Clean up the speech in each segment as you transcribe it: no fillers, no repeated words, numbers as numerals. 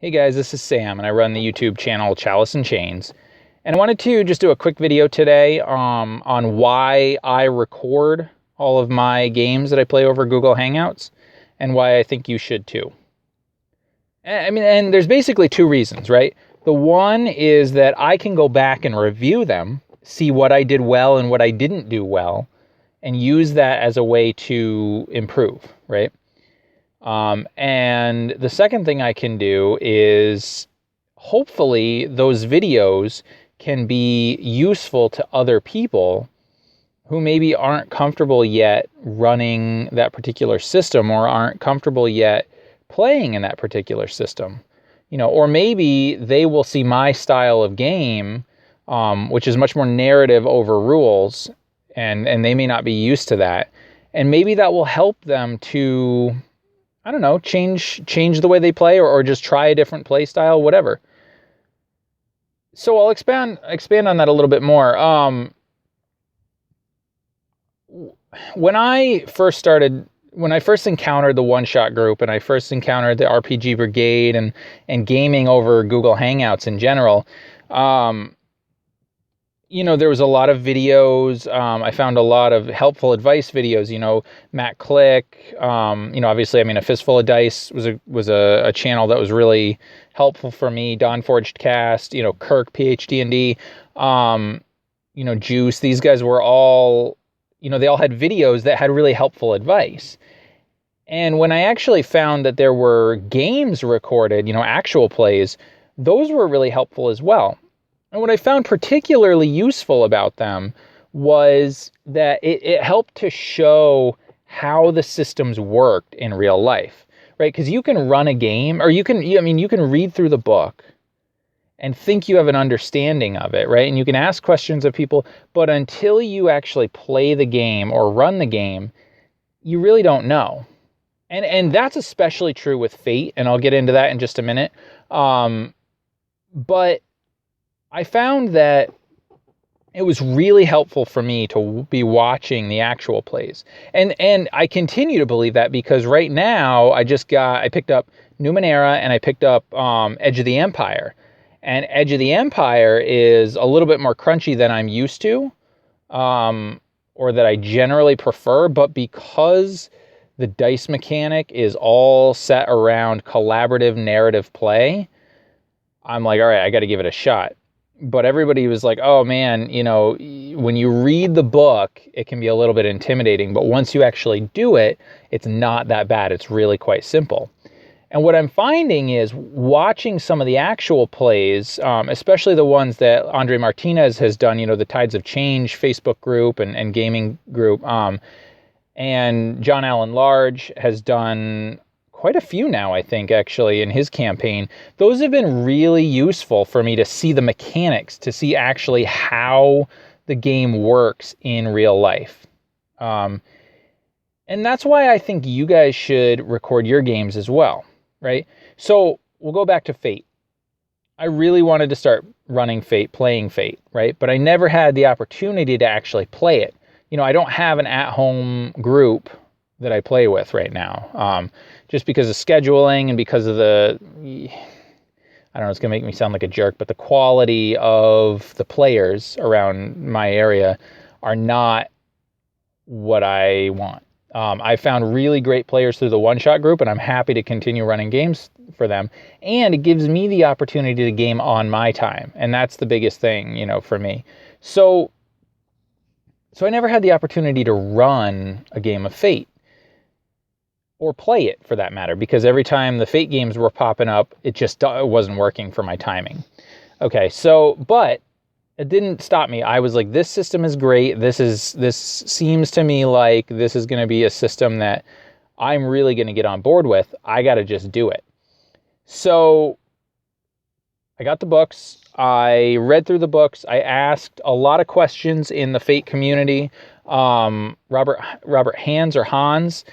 Hey guys, this is Sam, and I run the YouTube channel Chalice and Chains. And I wanted to just do a quick video today on why I record all of my games that I play over Google Hangouts, and why I think you should too. And there's basically two reasons, right? The one is that I can go back and review them, see what I did well and what I didn't do well, and use that as a way to improve, right? And the second thing I can do is hopefully those videos can be useful to other people who maybe aren't comfortable yet running that particular system or aren't comfortable yet playing in that particular system. Or maybe they will see my style of game, which is much more narrative over rules, and they may not be used to that. And maybe that will help them to, I don't know, change the way they play or just try a different play style, whatever. So I'll expand on that a little bit more. When I first encountered the one-shot group and I first encountered the RPG Brigade and gaming over Google Hangouts in general, there was a lot of videos. I found a lot of helpful advice videos. Matt Click. Obviously, A Fistful of Dice was a channel that was really helpful for me. Don Forged Cast. Kirk PhD&D. Juice. These guys were all. They all had videos that had really helpful advice. And when I actually found that there were games recorded, actual plays, those were really helpful as well. And what I found particularly useful about them was that it helped to show how the systems worked in real life, right? Because you can run a game, or you can read through the book and think you have an understanding of it, right? And you can ask questions of people, but until you actually play the game or run the game, you really don't know. And that's especially true with Fate, and I'll get into that in just a minute. But I found that it was really helpful for me to be watching the actual plays. And I continue to believe that because right now I picked up Numenera and I picked up Edge of the Empire. And Edge of the Empire is a little bit more crunchy than I'm used to, or that I generally prefer, but because the dice mechanic is all set around collaborative narrative play, I'm like, all right, I got to give it a shot. But everybody was like, oh man, when you read the book, it can be a little bit intimidating, but once you actually do it, it's not that bad. It's really quite simple. And what I'm finding is watching some of the actual plays, especially the ones that Andre Martinez has done, the Tides of Change Facebook group and gaming group, and John Allen Large has done quite a few now, I think, actually, in his campaign. Those have been really useful for me to see the mechanics, to see actually how the game works in real life. And that's why I think you guys should record your games as well, right? So we'll go back to Fate. I really wanted to start running Fate, playing Fate, right? But I never had the opportunity to actually play it. I don't have an at-home group that I play with right now, just because of scheduling and because of I don't know, it's going to make me sound like a jerk, but the quality of the players around my area are not what I want. I found really great players through the one-shot group, and I'm happy to continue running games for them. And it gives me the opportunity to game on my time, and that's the biggest thing, for me. So I never had the opportunity to run a game of Fate. Or play it, for that matter, because every time the Fate games were popping up, it wasn't working for my timing. Okay, but it didn't stop me. I was like, this system is great. This seems to me like this is going to be a system that I'm really going to get on board with. I got to just do it. So I got the books. I read through the books. I asked a lot of questions in the Fate community. Robert Hans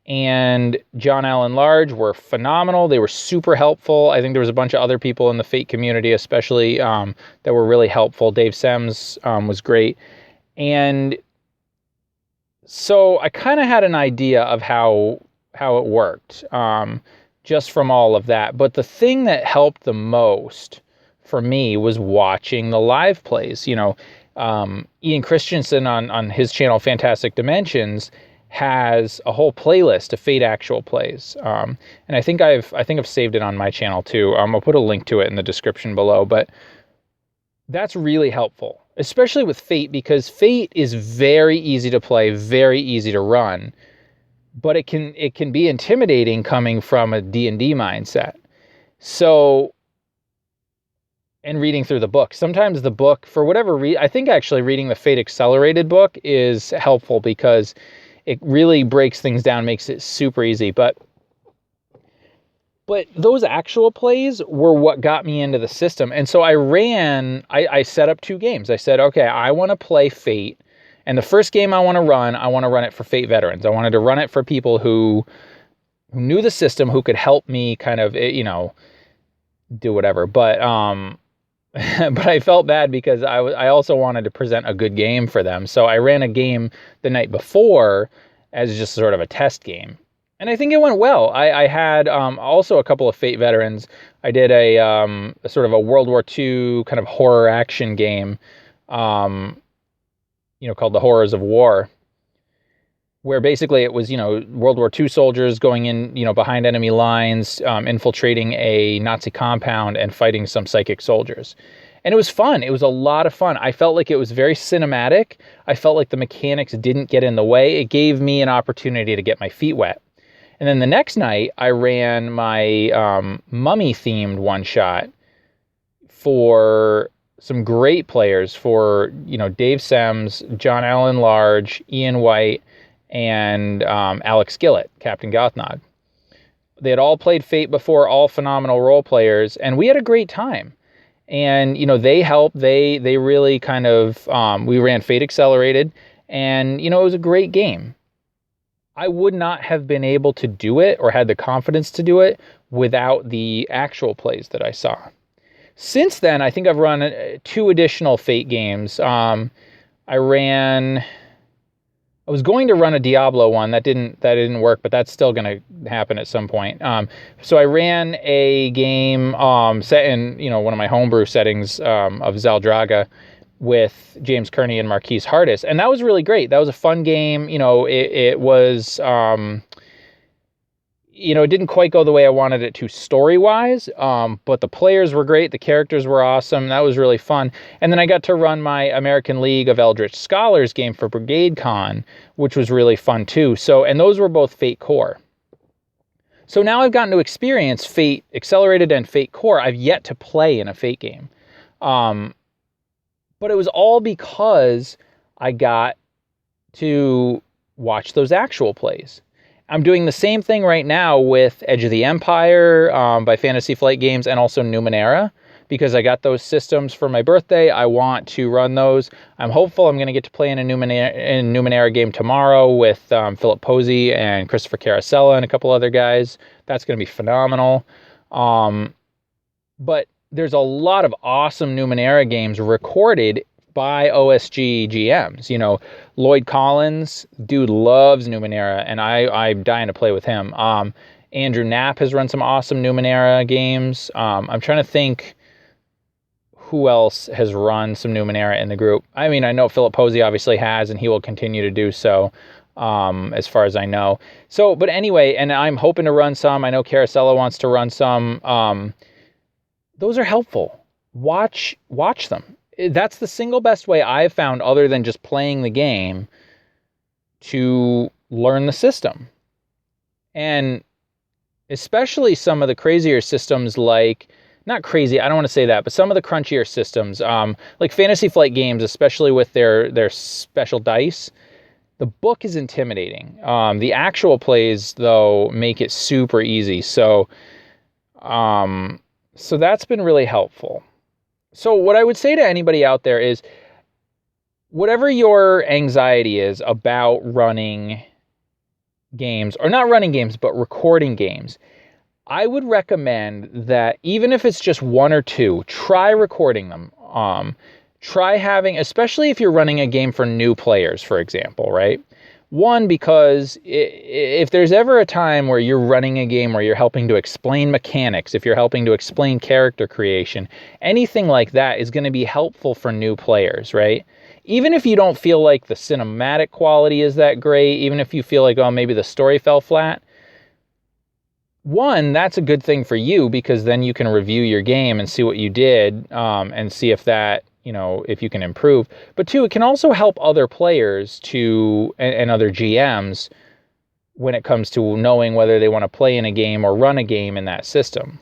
and John Allen Large were phenomenal. They were super helpful. I think there was a bunch of other people in the Fate community, especially, that were really helpful. Dave Sems was great. And so I kind of had an idea of how it worked. just from all of that. But the thing that helped the most for me was watching the live plays. Ian Christensen on his channel, Fantastic Dimensions, has a whole playlist of Fate actual plays. And I think I've saved it on my channel too. I'll put a link to it in the description below, but that's really helpful, especially with Fate, because Fate is very easy to play, very easy to run, but it can be intimidating coming from a D&D mindset. So, and reading through the book. Sometimes the book, for whatever reason, I think actually reading the Fate Accelerated book is helpful because it really breaks things down, makes it super easy. But those actual plays were what got me into the system. And so I set up 2 games. I said, okay, I want to play Fate. And the first game I want to run it for Fate veterans. I wanted to run it for people who knew the system, who could help me kind of, do whatever. But but I felt bad because I also wanted to present a good game for them. So I ran a game the night before as just sort of a test game. And I think it went well. I had also a couple of Fate veterans. I did a sort of a World War II kind of horror action game, called The Horrors of War, where basically it was, World War II soldiers going in, behind enemy lines, infiltrating a Nazi compound and fighting some psychic soldiers. And it was fun. It was a lot of fun. I felt like it was very cinematic. I felt like the mechanics didn't get in the way. It gave me an opportunity to get my feet wet. And then the next night, I ran my mummy-themed one-shot for some great players, for, Dave Sems, John Allen Large, Ian White, and Alex Gillett, Captain Gothnod. They had all played Fate before, all phenomenal role players, and we had a great time. And, they helped. They really kind of, we ran Fate Accelerated, and, it was a great game. I would not have been able to do it or had the confidence to do it without the actual plays that I saw. Since then, I think I've run 2 additional Fate games. I was going to run a Diablo one. That didn't work, but that's still going to happen at some point. So I ran a game set in one of my homebrew settings of Zaldraga with James Kearney and Marquise Hardis, and that was really great. That was a fun game. It was it didn't quite go the way I wanted it to story-wise, but the players were great. The characters were awesome. That was really fun. And then I got to run my American League of Eldritch Scholars game for Brigade Con, which was really fun too. And those were both Fate Core. So now I've gotten to experience Fate Accelerated and Fate Core. I've yet to play in a Fate game. But it was all because I got to watch those actual plays. I'm doing the same thing right now with Edge of the Empire by Fantasy Flight Games, and also Numenera, because I got those systems for my birthday. I want to run those. I'm hopeful I'm going to get to play in a Numenera game tomorrow with Philip Posey and Christopher Caracella and a couple other guys. That's going to be phenomenal. But there's a lot of awesome Numenera games recorded by OSG GMs. Lloyd Collins, dude loves Numenera, and I'm dying to play with him. Andrew Knapp has run some awesome Numenera games. I'm trying to think who else has run some Numenera in the group. I mean, I know Philip Posey obviously has, and he will continue to do so, as far as I know. So, but anyway, and I'm hoping to run some. I know Caracella wants to run some. Those are helpful. Watch them. That's the single best way I've found, other than just playing the game, to learn the system. And especially some of the crazier systems, like, not crazy, I don't want to say that, but some of the crunchier systems, like Fantasy Flight Games, especially with their special dice, the book is intimidating. The actual plays, though, make it super easy. So that's been really helpful. So what I would say to anybody out there is, whatever your anxiety is about running games, or not running games, but recording games, I would recommend that even if it's just 1 or 2, try recording them. Try having, especially if you're running a game for new players, for example, right? One, because if there's ever a time where you're running a game where you're helping to explain mechanics, if you're helping to explain character creation, anything like that is going to be helpful for new players, right? Even if you don't feel like the cinematic quality is that great, even if you feel like, oh, maybe the story fell flat, one, that's a good thing for you, because then you can review your game and see what you did, and see if that, if you can improve. But two, it can also help other players and other GMs when it comes to knowing whether they want to play in a game or run a game in that system.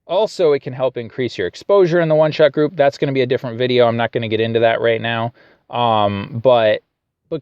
Also, it can help increase your exposure in the one-shot group. That's going to be a different video. I'm not going to get into that right now, but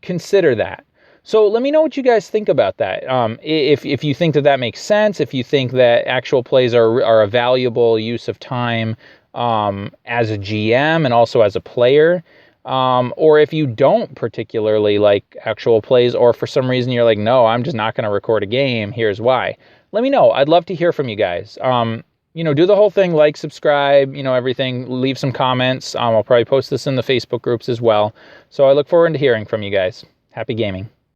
consider that. So let me know what you guys think about that. If you think that makes sense, if you think that actual plays are a valuable use of time as a GM and also as a player, or if you don't particularly like actual plays, or for some reason you're like, no, I'm just not going to record a game, here's why. Let me know. I'd love to hear from you guys. Do the whole thing, like, subscribe, everything, leave some comments. I'll probably post this in the Facebook groups as well. So I look forward to hearing from you guys. Happy gaming.